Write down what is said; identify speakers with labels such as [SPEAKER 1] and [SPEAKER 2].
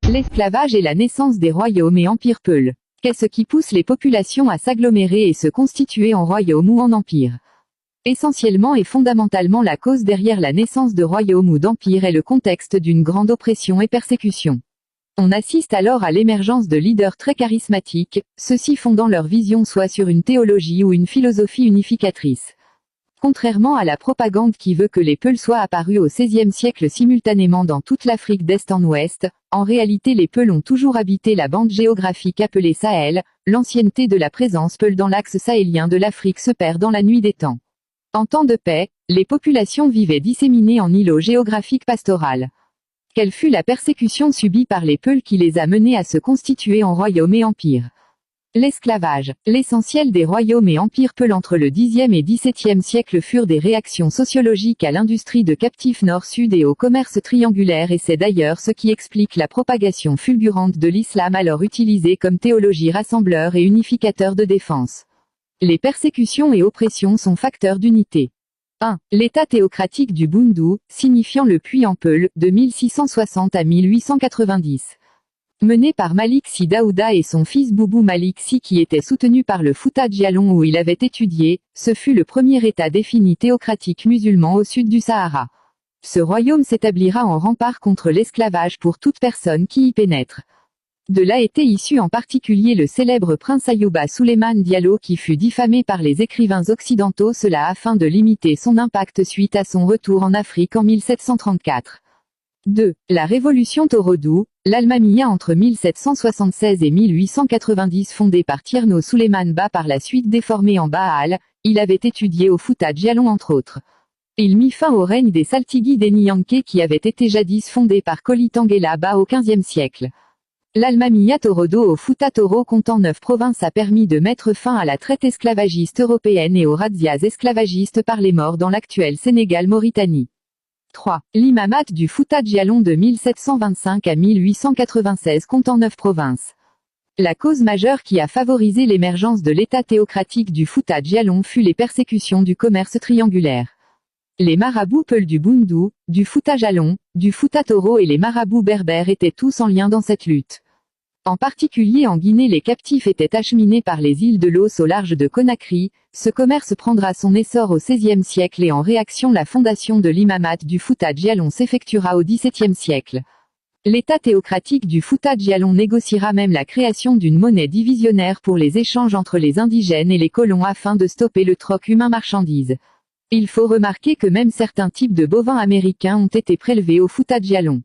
[SPEAKER 1] L'esclavage et la naissance des royaumes et empires Peuls. Qu'est-ce qui pousse les populations à s'agglomérer et se constituer en royaume ou en empire? Essentiellement et fondamentalement, la cause derrière la naissance de royaumes ou d'empires est le contexte d'une grande oppression et persécution. On assiste alors à l'émergence de leaders très charismatiques, ceux-ci fondant leur vision soit sur une théologie ou une philosophie unificatrice. Contrairement à la propagande qui veut que les Peuls soient apparus au XVIe siècle simultanément dans toute l'Afrique d'est en ouest, en réalité les Peuls ont toujours habité la bande géographique appelée Sahel. L'ancienneté de la présence Peul dans l'axe sahélien de l'Afrique se perd dans la nuit des temps. En temps de paix, les populations vivaient disséminées en îlots géographiques pastorales. Quelle fut la persécution subie par les Peuls qui les a menés à se constituer en royaumes et empires? L'esclavage. L'essentiel des royaumes et empires Peuls entre le Xe et XVIIe siècle furent des réactions sociologiques à l'industrie de captifs nord-sud et au commerce triangulaire, et c'est d'ailleurs ce qui explique la propagation fulgurante de l'islam alors utilisé comme théologie rassembleur et unificateur de défense. Les persécutions et oppressions sont facteurs d'unité. 1. L'état théocratique du Bundu, signifiant le puits en Peul, de 1660 à 1890. Mené par Malik Si Daouda et son fils Boubou Malik Si, qui était soutenu par le Fouta Djallon où il avait étudié, ce fut le premier état défini théocratique musulman au sud du Sahara. Ce royaume s'établira en rempart contre l'esclavage pour toute personne qui y pénètre. De là était issu en particulier le célèbre prince Ayouba Souleymane Diallo qui fut diffamé par les écrivains occidentaux, cela afin de limiter son impact suite à son retour en Afrique en 1734. 2. La révolution Torodo, l'Almamiyya entre 1776 et 1890 fondée par Tierno Souleymane Ba par la suite déformé en Baal, il avait étudié au Fouta Djallon entre autres. Il mit fin au règne des Saltigi d'Eniyanké qui avait été jadis fondé par Koli Tangela Ba au XVe siècle. L'Almamiyya Torodo au Fouta Toro comptant 9 provinces a permis de mettre fin à la traite esclavagiste européenne et aux razzias esclavagistes par les morts dans l'actuel Sénégal-Mauritanie. 3. L'imamat du Fouta Djallon de 1725 à 1896 comptant 9 provinces. La cause majeure qui a favorisé l'émergence de l'état théocratique du Fouta Djallon fut les persécutions du commerce triangulaire. Les marabouts Peuls du Bundu, du Fouta Djallon, du Fouta Toro et les marabouts berbères étaient tous en lien dans cette lutte. En particulier en Guinée, les captifs étaient acheminés par les îles de l'Os au large de Conakry. Ce commerce prendra son essor au XVIe siècle et en réaction la fondation de l'imamat du Fouta Djallon s'effectuera au XVIIe siècle. L'état théocratique du Fouta Djallon négociera même la création d'une monnaie divisionnaire pour les échanges entre les indigènes et les colons afin de stopper le troc humain-marchandise. Il faut remarquer que même certains types de bovins américains ont été prélevés au Fouta Djallon.